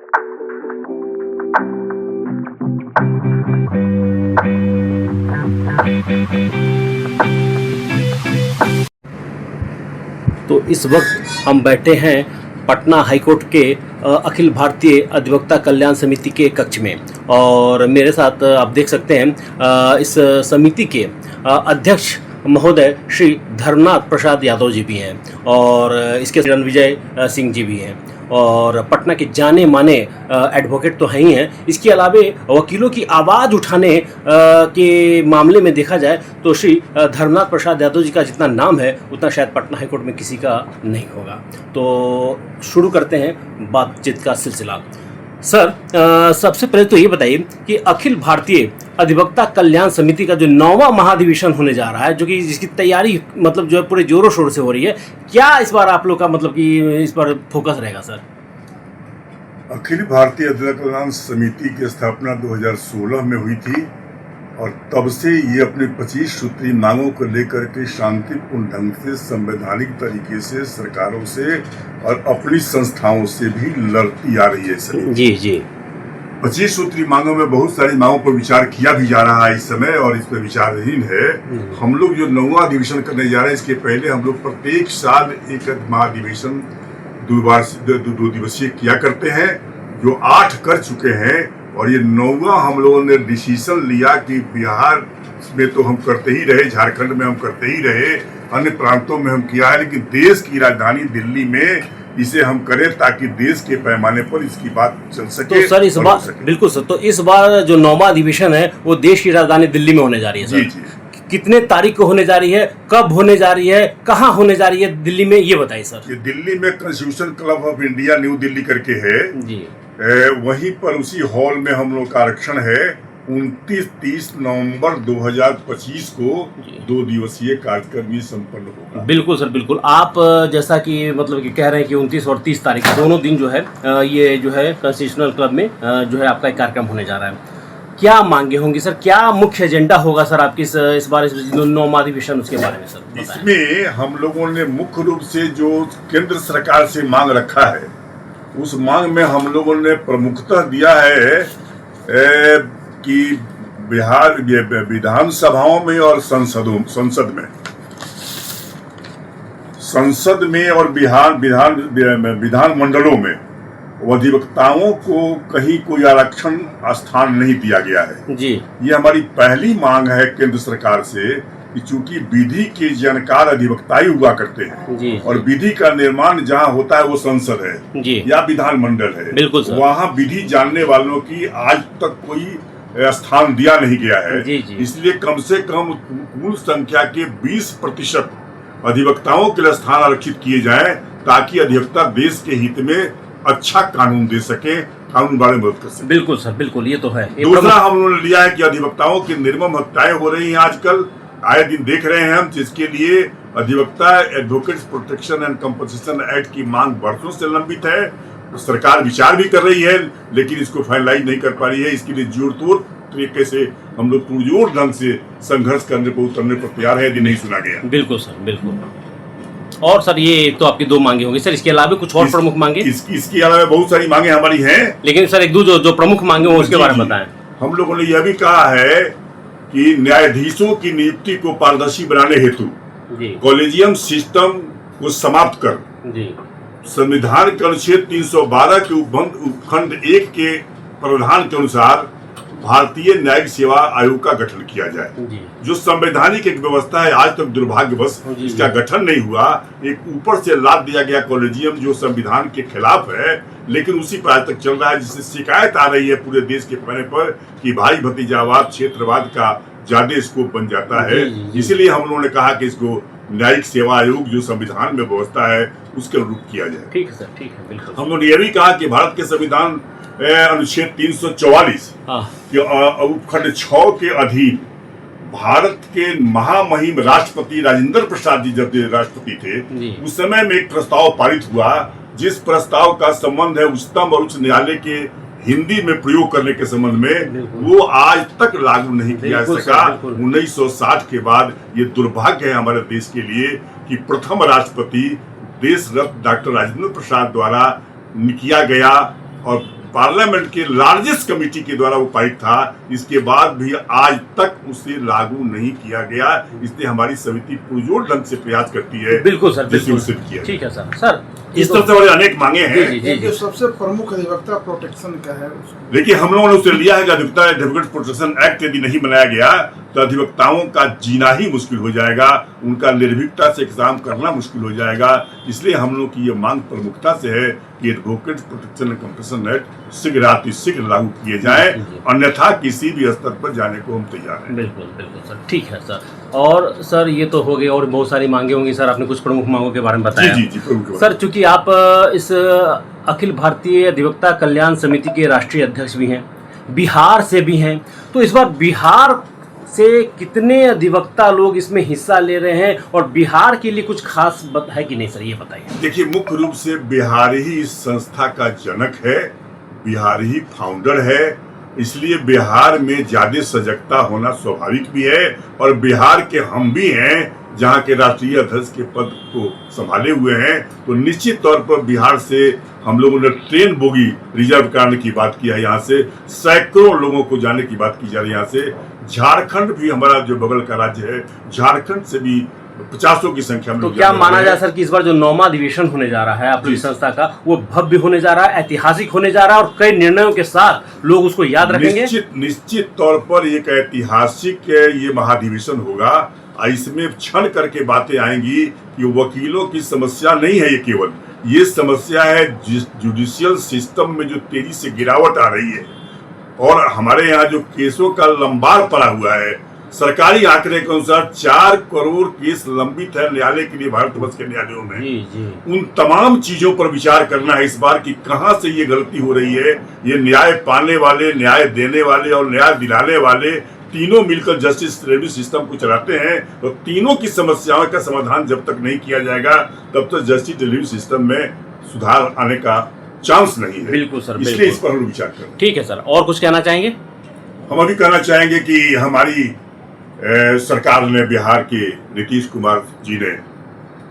तो इस वक्त हम बैठे हैं पटना हाईकोर्ट के अखिल भारतीय अधिवक्ता कल्याण समिति के कक्ष में, और मेरे साथ आप देख सकते हैं इस समिति के अध्यक्ष महोदय श्री धर्मनाथ प्रसाद यादव जी भी हैं, और इसके रणविजय सिंह जी भी हैं, और पटना के जाने माने एडवोकेट तो हैं ही हैं। इसके अलावे वकीलों की आवाज़ उठाने के मामले में देखा जाए तो श्री धर्मनाथ प्रसाद यादव जी का जितना नाम है उतना शायद पटना हाईकोर्ट में किसी का नहीं होगा। तो शुरू करते हैं बातचीत का सिलसिला। सर, सबसे पहले तो ये बताइए कि अखिल भारतीय अधिवक्ता कल्याण समिति का जो 9वां महाधिवेशन होने जा रहा है, जो कि जिसकी तैयारी मतलब जो है पूरे जोरों शोर से हो रही है, क्या इस बार आप लोग का मतलब कि इस पर फोकस रहेगा सर? अखिल भारतीय अधिवक्ता कल्याण समिति की स्थापना 2016 में हुई थी, और तब से ये अपने 25 सूत्री मांगों को लेकर के शांतिपूर्ण ढंग से, संवैधानिक तरीके से सरकारों से और अपनी संस्थाओं से भी लड़ती आ रही है समिति। जी जी। 25 सूत्री मांगों में बहुत सारी मांगों पर विचार किया भी जा रहा है इस समय, और इस पर विचारहीन है। हम लोग जो 9वां अधिवेशन करने जा रहे हैं, इसके पहले हम लोग प्रत्येक साल एक महाधिवेशन 2 दिवसीय किया करते हैं, जो 8 कर चुके हैं। और ये 9वां हम लोगों ने डिसीजन लिया कि बिहार में तो हम करते ही रहे, झारखंड में हम करते ही रहे, अन्य प्रांतों में हम किया है, लेकिन देश की राजधानी दिल्ली में इसे हम करें ताकि देश के पैमाने पर इसकी बात चल सके। तो सर इस बार बिल्कुल सर, तो इस बार जो 9वां अधिवेशन है वो देश की राजधानी दिल्ली में होने जा रही है सर। जी। कितने तारीख को होने जा रही है, कब होने जा रही है, कहाँ होने जा रही है दिल्ली में, ये बताइए सर। ये दिल्ली में constitution club of India new Delhi करके है जी। वहीं पर उसी हॉल में हम लोग का आरक्षण है। 29-30 नवंबर 2025 को 2 दिवसीय कार्यक्रम ये संपन्न होगा। बिल्कुल सर, बिल्कुल। आप जैसा कि मतलब कि कह रहे हैं कि 29 और 30 तारीख दोनों दिन जो है ये जो है कॉन्स्टिट्यूशनल क्लब में जो है आपका एक कार्यक्रम होने जा रहा है। क्या मांगे होंगी सर, क्या मुख्य एजेंडा होगा सर आपकी इस बार 9वां अधिवेशन, उसके बारे में सर बताएं। इसमें हम लोगों ने मुख्य रूप से जो केंद्र सरकार से मांग रखा है, उस मांग में हम लोगों ने प्रमुखता दिया है कि बिहार विधानसभाओं में और संसद में और विधान मंडलों में अधिवक्ताओं को कहीं कोई आरक्षण स्थान नहीं दिया गया है जी। ये हमारी पहली मांग है केंद्र सरकार से कि चूंकि विधि के जानकार अधिवक्ता ही हुआ करते हैं जी, और विधि का निर्माण जहाँ होता है वो संसद है जी, या विधान मंडल है, बिल्कुल सर। वहाँ विधि जानने वालों की आज तक कोई स्थान दिया नहीं गया है। जी, जी। इसलिए कम से कम कुल संख्या के 20% अधिवक्ताओं के लिए स्थान आरक्षित किए जाए, ताकि अधिवक्ता देश के हित में अच्छा कानून दे सके, कानून बारे में मदद कर सके। बिल्कुल सर, बिल्कुल, ये तो है। दूसरा हम लोगों ने लिया है कि अधिवक्ताओं की निर्मम हत्याएं हो रही हैं आजकल, आए दिन देख रहे हैं हम, जिसके लिए अधिवक्ता advocates protection and compensation act की मांग वर्षों से लंबित है। सरकार विचार भी कर रही है, लेकिन इसको फाइनलाइज नहीं कर पा रही है। इसके लिए जोड़ तोड़ तरीके से हम लोग पुरजोर ढंग से संघर्ष करने पर उतरने पर तैयार है, यदि नहीं सुना गया। बिल्कुल सर, बिल्कुल। और सर ये तो आपकी 2 मांगे होंगी सर, इसके अलावा कुछ और प्रमुख मांगे? इसके अलावा बहुत सारी मांगे हमारी हैं, लेकिन सर एक दो जो प्रमुख मांगे हो उसके बारे में बताएं। हम लोगों ने यह भी कहा है कि न्यायाधीशों की नियुक्ति को पारदर्शी बनाने हेतु कॉलेजियम सिस्टम को समाप्त कर संविधान के अनुच्छेद 312 के उपखंड 1 के प्रावधान के अनुसार भारतीय न्यायिक सेवा आयोग का गठन किया जाए। जो संवैधानिक एक व्यवस्था है, आज तक दुर्भाग्यवश इसका गठन नहीं हुआ। एक ऊपर से लाद दिया गया कॉलेजियम जो संविधान के खिलाफ है, लेकिन उसी पर आज तक चल रहा है, जिससे शिकायत आ रही है पूरे देश के पैने पर कि भाई भतीजावाद, क्षेत्रवाद का ज्यादा स्कोप बन जाता है। इसीलिए हम लोगों ने कहा कि इसको न्यायिक सेवा आयोग जो संविधान में व्यवस्था है उसके अनुरूप किया जाए। ठीक है सर, ठीक है, बिल्कुल। हम लोगों ने यह भी कहा कि भारत के संविधान अनुच्छेद 344 के उपखंड 6 के अधीन भारत के महामहिम राष्ट्रपति राजेंद्र प्रसाद जी जब राष्ट्रपति थे, उस समय में एक प्रस्ताव पारित हुआ, जिस प्रस्ताव का संबंध है उच्चतम और उच्च न्यायालय के हिंदी में प्रयोग करने के संबंध में, वो आज तक लागू नहीं किया सका। 1960 के बाद ये दुर्भाग्य है हमारे देश के लिए कि प्रथम राष्ट्रपति देश रत्न डॉक्टर राजेंद्र प्रसाद द्वारा किया गया और पार्लियामेंट के लार्जेस्ट कमेटी के द्वारा वो पारित था, इसके बाद भी आज तक उसे लागू नहीं किया गया। इसलिए हमारी समिति पुरजोर ढंग से प्रयास करती है। बिल्कुल सर, जैसे उसे किया। ठीक है सर। सर इस तरह से अनेक मांगे हैं। जो सबसे प्रमुख अधिवक्ता प्रोटेक्शन का है, देखिए हम लोगों ने उसे लिया है कि अधिवक्ता एडवोकेट प्रोटेक्शन एक्ट यदि नहीं बनाया गया तो अधिवक्ताओं का जीना ही मुश्किल हो जाएगा, उनका निर्भीकता से एग्जाम करना मुश्किल हो जाएगा। इसलिए हम लोग की ये मांग प्रमुखता से है कि advocate protection and competition act शीघ्र लागू किए जाए, अन्यथा किसी भी स्तर पर जाने को हम तैयार हैं। बिल्कुल बिल्कुल सर, ठीक है सर। और सर ये तो हो गए, और बहुत सारी मांगे होंगी सर, आपने कुछ प्रमुख मांगों के बारे में बताया। जी जी प्रमुख सर, चूंकि आप इस अखिल भारतीय अधिवक्ता कल्याण समिति के राष्ट्रीय अध्यक्ष भी हैं, बिहार से भी हैं, तो इस बार बिहार से कितने अधिवक्ता लोग इसमें हिस्सा ले रहे हैं और बिहार के लिए कुछ खास है कि नहीं सर, ये बताइए। देखिए मुख्य रूप से बिहार ही इस संस्था का जनक है, बिहार ही फाउंडर है, इसलिए बिहार में ज्यादा सजगता होना स्वाभाविक भी है। और बिहार के हम भी हैं जहाँ के राष्ट्रीय अध्यक्ष के पद को संभाले हुए हैं, तो निश्चित तौर पर बिहार से हम लोगों ने ट्रेन बोगी रिजर्व कराने की बात की है। यहाँ से सैकड़ों लोगों को जाने की बात की जा रही है। यहाँ से झारखंड भी, हमारा जो बगल का राज्य है, झारखंड से भी 50 की संख्या में। तो क्या माना जाए सर कि इस बार जो 9वां अधिवेशन होने जा रहा है आपकी संस्था का, वो भव्य होने जा रहा है, ऐतिहासिक होने जा रहा है और कई निर्णयों के साथ लोग उसको याद रखेंगे? निश्चित तौर पर एक ऐतिहासिक ये महाधिवेशन होगा। इसमें क्षण करके बातें आएंगी कि वकीलों की समस्या नहीं है, ये केवल ये समस्या है जुडिशियल सिस्टम में जो तेजी से गिरावट आ रही है और हमारे यहाँ जो केसों का लंबार पड़ा हुआ है। सरकारी आंकड़े के अनुसार 4 करोड़ केस लंबित है न्यायालय के लिए भारतवर्ष के न्यायालयों में। जी। उन तमाम चीजों पर विचार करना है इस बार कि कहां से ये गलती हो रही है। ये न्याय पाने वाले, न्याय देने वाले और न्याय दिलाने वाले तीनों मिलकर जस्टिस डिलीवरी सिस्टम को चलाते हैं, और तीनों की समस्याओं का समाधान जब तक नहीं किया जाएगा तब तक जस्टिस डिलीवरी सिस्टम में सुधार आने का चांस नहीं है। बिल्कुल सर, इसलिए इस पर हम विचार करें। ठीक है सर, और कुछ कहना चाहेंगे? हम अभी कहना चाहेंगे कि हमारी सरकार ने, बिहार के नीतीश कुमार जी ने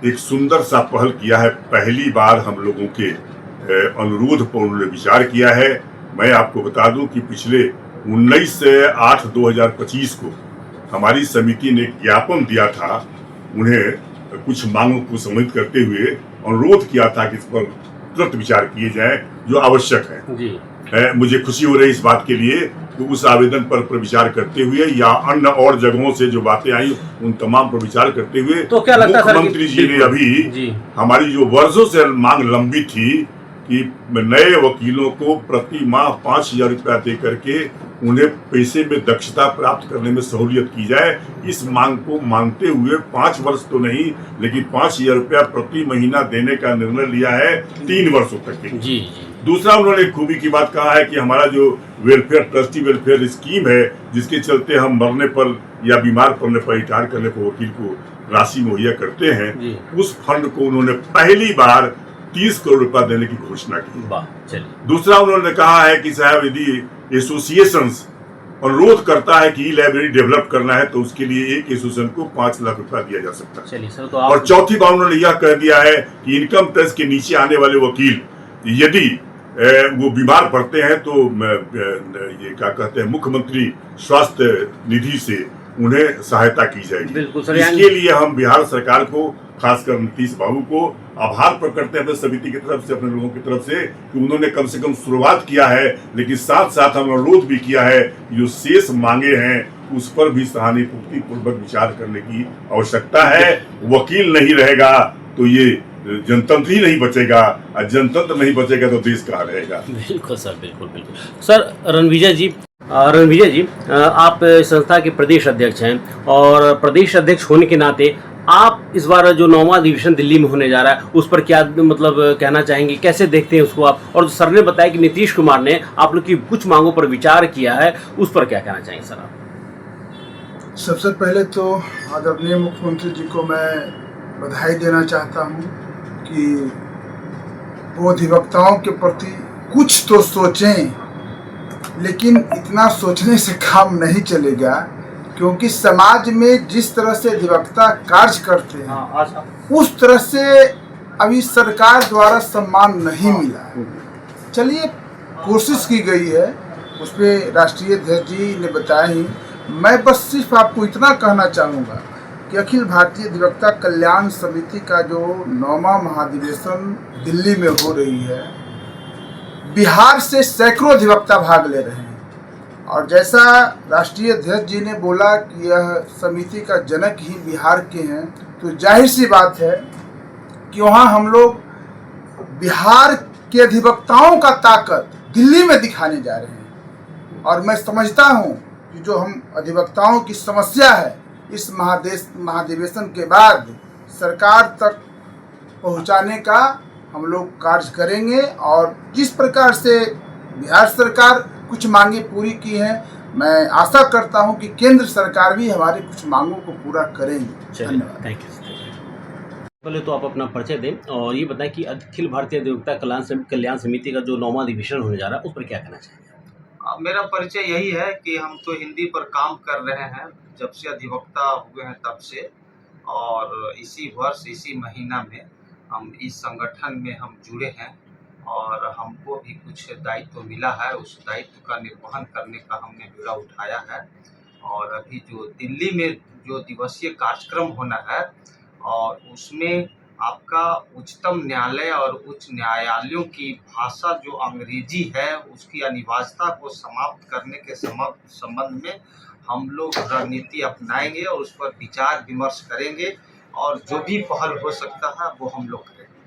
एक सुंदर सा पहल किया है। पहली बार हम लोगों के अनुरोध पर उन्होंने विचार किया है। मैं आपको बता दूं कि पिछले 19/8/2025 को हमारी समिति ने ज्ञापन दिया था, उन्हें कुछ मांगों को सम्मिलित करते हुए अनुरोध किया था कि इस पर तुरंत विचार किए जाए जो आवश्यक है। जी। मुझे खुशी हो रही इस बात के लिए कि उस आवेदन पर विचार करते हुए या अन्य और जगहों से जो बातें आई उन तमाम पर विचार करते हुए तो क्या लगता है मुख्यमंत्री जी ने अभी हमारी जो वर्षों से मांग लंबी थी कि नए वकीलों को प्रति माह 5,000 रुपया दे करके उन्हें पैसे में दक्षता प्राप्त करने में सहूलियत की जाए, इस मांग को मानते हुए 5 वर्ष तो नहीं लेकिन 5,000 रुपया प्रति महीना देने का निर्णय लिया है 3 वर्षों तक के। जी। दूसरा उन्होंने खूबी की बात कहा है कि हमारा जो वेलफेयर, ट्रस्टी वेलफेयर स्कीम है, जिसके चलते हम मरने पर या बीमार पड़ने पर, रिटायर करने पर वकील को राशि मुहैया करते हैं, उस फंड को उन्होंने पहली बार 30 करोड़ रुपया देने की घोषणा की। दूसरा उन्होंने कहा है कि साहब यदि एसोसिएशंस अनुरोध करता है कि ई लाइब्रेरी डेवलप करना है तो उसके लिए एक एसोसिएशन को 5 लाख रुपया दिया जा सकता है। चलिए सर, तो और चौथी बार उन्होंने यह कह दिया है कि इनकम टैक्स के नीचे आने वाले वकील यदि वो बीमार पड़ते हैं तो ये क्या कहते हैं, मुख्यमंत्री स्वास्थ्य निधि से उन्हें सहायता की जाएगी। इसके लिए हम बिहार सरकार को, खासकर नीतीश बाबू को आभार प्रकट करते हैं अपने समिति की तरफ से, अपने लोगों की तरफ से कि उन्होंने कम से कम शुरुआत किया है, लेकिन साथ साथ हम अनुरोध भी किया है जो शेष मांगे हैं उस पर भी सहानुभूति पूर्वक विचार करने की आवश्यकता है। वकील नहीं रहेगा तो ये जनतंत्र ही नहीं बचेगा, और जनतंत्र नहीं बचेगा तो देश कहाँ रहेगा। बिल्कुल सर, बिल्कुल बिल्कुल सर। रणविजय जी, आप संस्था के प्रदेश अध्यक्ष हैं और प्रदेश अध्यक्ष होने के नाते आप इस बार जो 9वां अधिवेशन दिल्ली में होने जा रहा है उस पर क्या मतलब कहना चाहेंगे, कैसे देखते हैं उसको आप? और सर ने बताया कि नीतीश कुमार ने आप लोग की कुछ मांगों पर विचार किया है, उस पर क्या कहना चाहेंगे सर आप? सबसे पहले तो आदरणीय मुख्यमंत्री जी को मैं बधाई देना चाहता हूँ कि वो अधिवक्ताओं के प्रति कुछ तो सोचें, लेकिन इतना सोचने से काम नहीं चलेगा क्योंकि समाज में जिस तरह से अधिवक्ता कार्य करते हैं उस तरह से अभी सरकार द्वारा सम्मान नहीं मिला। चलिए कोशिश की गई है उस पर राष्ट्रीय अध्यक्ष जी ने बताया ही। मैं बस सिर्फ आपको इतना कहना चाहूँगा कि अखिल भारतीय अधिवक्ता कल्याण समिति का जो 9वां महाधिवेशन दिल्ली में हो रही है, बिहार से सैकड़ों अधिवक्ता भाग ले रहे हैं। और जैसा राष्ट्रीय अध्यक्ष जी ने बोला कि यह समिति का जनक ही बिहार के हैं, तो जाहिर सी बात है कि वहाँ हम लोग बिहार के अधिवक्ताओं का ताकत दिल्ली में दिखाने जा रहे हैं। और मैं समझता हूँ कि जो हम अधिवक्ताओं की समस्या है इस महाधिवेशन के बाद सरकार तक पहुँचाने का हम लोग कार्य करेंगे। और जिस प्रकार से बिहार सरकार कुछ मांगे पूरी की हैं, मैं आशा करता हूं कि केंद्र सरकार भी हमारी कुछ मांगों को पूरा करेंगे। धन्यवाद। Thank you. पहले तो आप अपना परिचय दें और ये बताएं कि अखिल भारतीय अधिवक्ता कल्याण समिति का जो 9वां अधिवेशन होने जा रहा है उस पर क्या कहना चाहिए? मेरा परिचय यही है कि हम तो हिंदी पर काम कर रहे हैं जब से अधिवक्ता हुए हैं तब से, और इसी वर्ष इसी महीना में हम इस संगठन में हम जुड़े हैं और हमको भी कुछ दायित्व मिला है। उस दायित्व का निर्वहन करने का हमने बीड़ा उठाया है। और अभी जो दिल्ली में जो दिवसीय कार्यक्रम होना है और उसमें आपका उच्चतम न्यायालय और उच्च न्यायालयों की भाषा जो अंग्रेजी है उसकी अनिवार्यता को समाप्त करने के संबंध में हम लोग रणनीति अपनाएंगे और उस पर विचार विमर्श करेंगे और जो भी पहल हो सकता है वो हम लोग करेंगे।